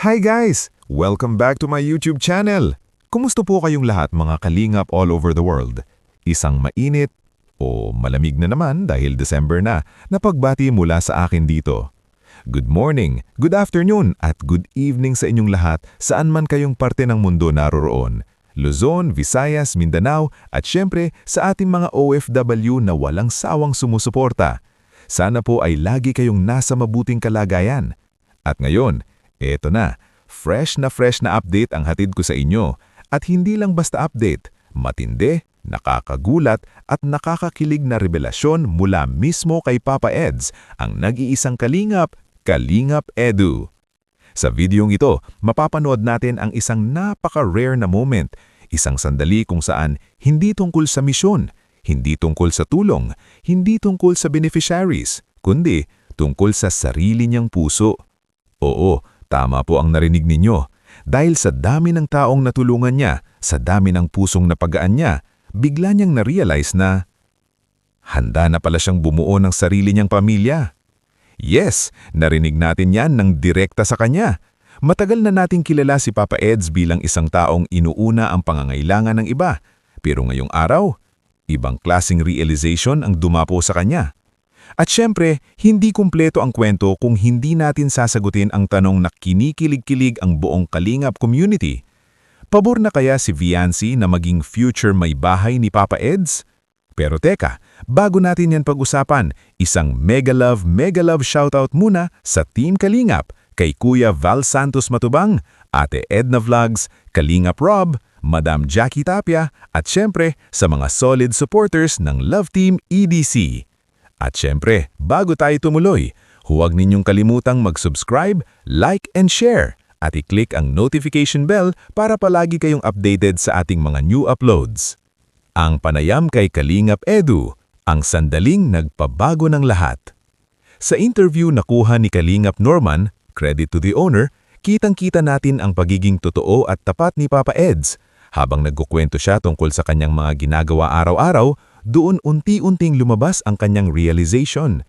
Hi guys! Welcome back to my YouTube channel! Kumusta po kayong lahat mga kalingap all over the world? Isang mainit o malamig na naman dahil December na pagbati mula sa akin dito. Good morning, good afternoon at good evening sa inyong lahat saan man kayong parte ng mundo naroroon. Luzon, Visayas, Mindanao at syempre sa ating mga OFW na walang sawang sumusuporta. Sana po ay lagi kayong nasa mabuting kalagayan. At ngayon, eto na fresh na update ang hatid ko sa inyo. At hindi lang basta update, matindi, nakakagulat at nakakakilig na revelasyon mula mismo kay Papa Eds, ang nag-iisang kalingap, Kalingap Edu. Sa videong ito, mapapanood natin ang isang napaka-rare na moment, isang sandali kung saan hindi tungkol sa misyon, hindi tungkol sa tulong, hindi tungkol sa beneficiaries, kundi tungkol sa sarili niyang puso. Oo, tama po ang narinig ninyo. Dahil sa dami ng taong natulungan niya, sa dami ng pusong napagaan niya, bigla niyang na-realize na handa na pala siyang bumuo ng sarili niyang pamilya. Yes, narinig natin yan ng direkta sa kanya. Matagal na nating kilala si Papa Eds bilang isang taong inuuna ang pangangailangan ng iba. Pero ngayong araw, ibang klaseng realization ang dumapo sa kanya. At syempre, hindi kumpleto ang kwento kung hindi natin sasagutin ang tanong na kinikilig-kilig ang buong Kalingap community. Pabor na kaya si Viancy na maging future may bahay ni Papa Eds? Pero teka, bago natin yan pag-usapan, isang mega love shoutout muna sa Team Kalingap, kay Kuya Val Santos Matubang, Ate Edna Vlogs, Kalingap Rob, Madam Jackie Tapia, at syempre sa mga solid supporters ng Love Team EDC. At syempre, bago tayo tumuloy, huwag ninyong kalimutang mag-subscribe, like and share, at i-click ang notification bell para palagi kayong updated sa ating mga new uploads. Ang panayam kay Kalingap Edu, ang sandaling nagpabago ng lahat. Sa interview na kuha ni Kalingap Norman, credit to the owner, kitang-kita natin ang pagiging totoo at tapat ni Papa Eds. Habang nagkukwento siya tungkol sa kanyang mga ginagawa araw-araw, doon unti-unting lumabas ang kanyang realization.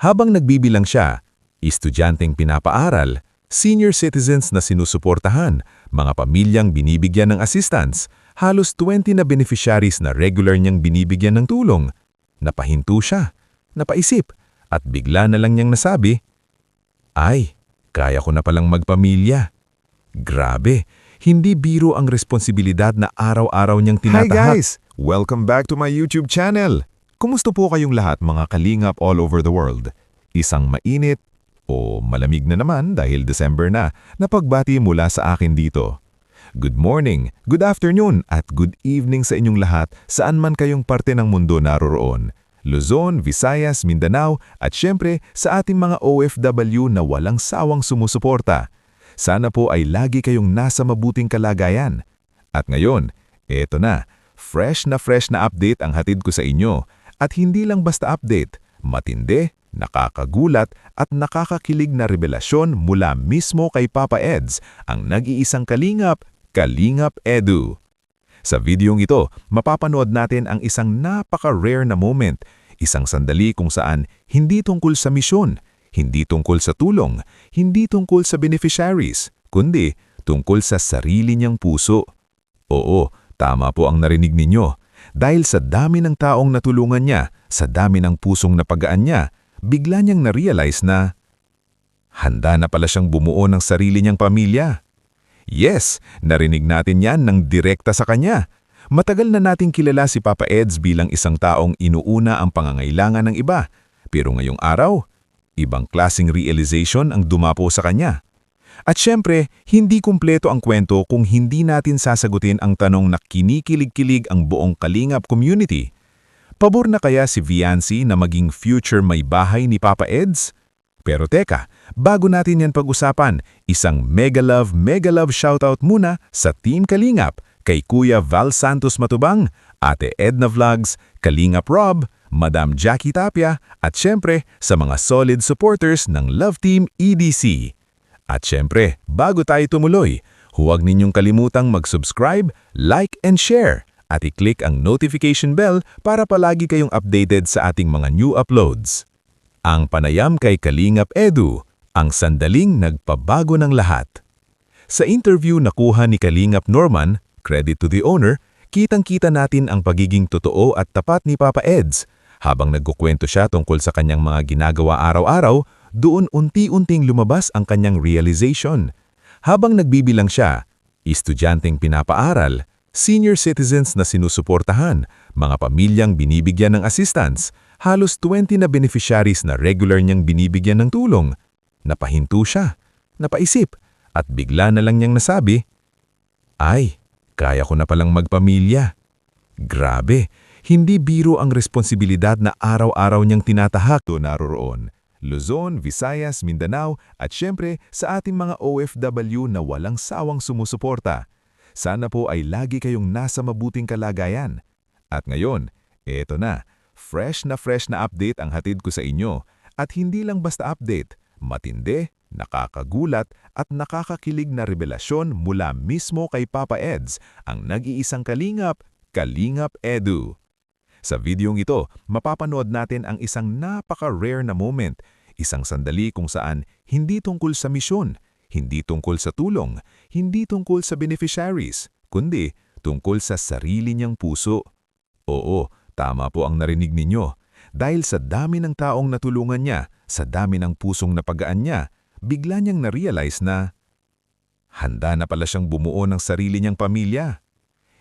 Habang nagbibilang siya, estudyanteng pinapaaral, senior citizens na sinusuportahan, mga pamilyang binibigyan ng assistance, halos 20 na beneficiaries na regular niyang binibigyan ng tulong. Napahinto siya, napaisip, at bigla na lang niyang nasabi, "Ay, kaya ko na palang magpamilya." Grabe, hindi biro ang responsibilidad na araw-araw niyang tinatahak. Hi guys! Welcome back to my YouTube channel! Kumusta po kayong lahat mga kalingap all over the world? Isang mainit o malamig na naman dahil December na pagbati mula sa akin dito. Good morning, good afternoon at good evening sa inyong lahat saan man kayong parte ng mundo naroroon. Luzon, Visayas, Mindanao at syempre sa ating mga OFW na walang sawang sumusuporta. Sana po ay lagi kayong nasa mabuting kalagayan. At ngayon, eto na, fresh na update ang hatid ko sa inyo. At hindi lang basta update, matindi, nakakagulat at nakakakilig na revelasyon mula mismo kay Papa Eds, ang nag-iisang kalingap, Kalingap Edu. Sa videong ito, mapapanood natin ang isang napaka-rare na moment, isang sandali kung saan hindi tungkol sa misyon, hindi tungkol sa tulong, hindi tungkol sa beneficiaries, kundi tungkol sa sarili niyang puso. Oo, tama po ang narinig ninyo. Dahil sa dami ng taong natulungan niya, sa dami ng pusong napagaan niya, bigla niyang na-realize na handa na pala siyang bumuo ng sarili niyang pamilya. Yes, narinig natin yan ng direkta sa kanya. Matagal na nating kilala si Papa Eds bilang isang taong inuuna ang pangangailangan ng iba. Pero ngayong araw, ibang klaseng realization ang dumapo sa kanya. At syempre, hindi kumpleto ang kwento kung hindi natin sasagutin ang tanong na kinikilig-kilig ang buong Kalingap community. Pabor na kaya si Viancy na maging future may bahay ni Papa Eds? Pero teka, bago natin yan pag-usapan, isang mega love shoutout muna sa Team Kalingap, kay Kuya Val Santos Matubang, Ate Edna Vlogs, Kalingap Rob, Madam Jackie Tapia, at syempre sa mga solid supporters ng Love Team EDC. At syempre, bago tayo tumuloy, huwag ninyong kalimutang mag-subscribe, like and share, at i-click ang notification bell para palagi kayong updated sa ating mga new uploads. Ang panayam kay Kalingap Edu, ang sandaling nagpabago ng lahat. Sa interview na kuha ni Kalingap Norman, credit to the owner, kitang-kita natin ang pagiging totoo at tapat ni Papa Eds. Habang nagkukwento siya tungkol sa kanyang mga ginagawa araw-araw, doon unti-unting lumabas ang kanyang realization. Habang nagbibilang siya, estudyanteng pinapaaral, senior citizens na sinusuportahan, mga pamilyang binibigyan ng assistance, halos 20 na beneficiaries na regular niyang binibigyan ng tulong. Napahinto siya, napaisip, at bigla na lang niyang nasabi, "Ay, kaya ko na palang magpamilya." Grabe, hindi biro ang responsibilidad na araw-araw niyang tinatahak doon naroroon. Luzon, Visayas, Mindanao, at syempre sa ating mga OFW na walang sawang sumusuporta. Sana po ay lagi kayong nasa mabuting kalagayan. At ngayon, eto na fresh na update ang hatid ko sa inyo. At hindi lang basta update, matindi, nakakagulat at nakakakilig na revelasyon mula mismo kay Papa Eds, ang nag-iisang kalingap, Kalingap Edu. Sa videong ito, mapapanood natin ang isang napaka-rare na moment, isang sandali kung saan hindi tungkol sa misyon, hindi tungkol sa tulong, hindi tungkol sa beneficiaries, kundi tungkol sa sarili niyang puso. Oo, tama po ang narinig ninyo. Dahil sa dami ng taong natulungan niya, sa dami ng pusong napagaan niya, bigla niyang na-realize na handa na pala siyang bumuo ng sarili niyang pamilya.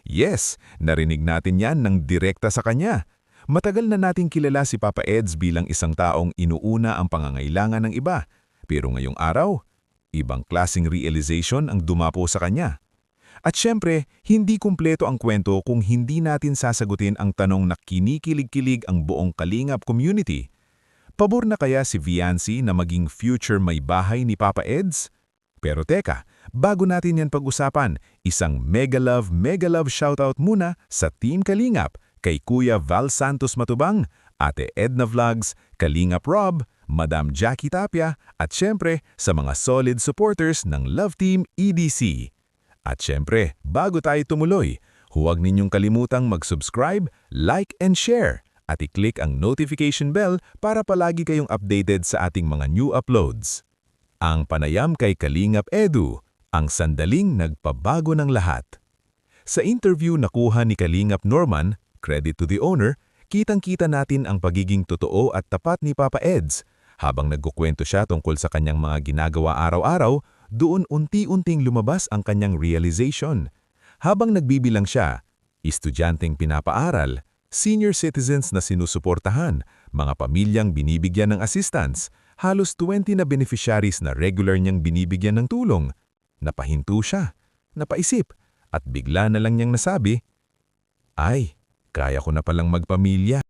Yes, narinig natin yan ng direkta sa kanya. Matagal na nating kilala si Papa Eds bilang isang taong inuuna ang pangangailangan ng iba. Pero ngayong araw, ibang klaseng realization ang dumapo sa kanya. At syempre, hindi kumpleto ang kwento kung hindi natin sasagutin ang tanong na kinikilig-kilig ang buong Kalingap community. Pabor na kaya si Viancy na maging future may bahay ni Papa Eds? Pero teka, bago natin yan pag-usapan, isang mega love shoutout muna sa Team Kalingap, kay Kuya Val Santos Matubang, Ate Edna Vlogs, Kalingap Rob, Madam Jackie Tapia, at syempre sa mga solid supporters ng Love Team EDC. At syempre, bago tayo tumuloy, huwag ninyong kalimutang mag-subscribe, like and share, at i-click ang notification bell para palagi kayong updated sa ating mga new uploads. Ang panayam kay Kalingap Edu, ang sandaling nagpabago ng lahat. Sa interview na kuha ni Kalingap Norman, credit to the owner, kitang-kita natin ang pagiging totoo at tapat ni Papa Eds. Habang nagkukwento siya tungkol sa kanyang mga ginagawa araw-araw, doon unti-unting lumabas ang kanyang realization. Habang nagbibilang siya, estudyanteng pinapaaral, senior citizens na sinusuportahan, mga pamilyang binibigyan ng assistance, halos 20 na beneficiaries na regular niyang binibigyan ng tulong. Napahinto siya, napaisip, at bigla na lang niyang nasabi, "Ay, kaya ko na palang magpamilya."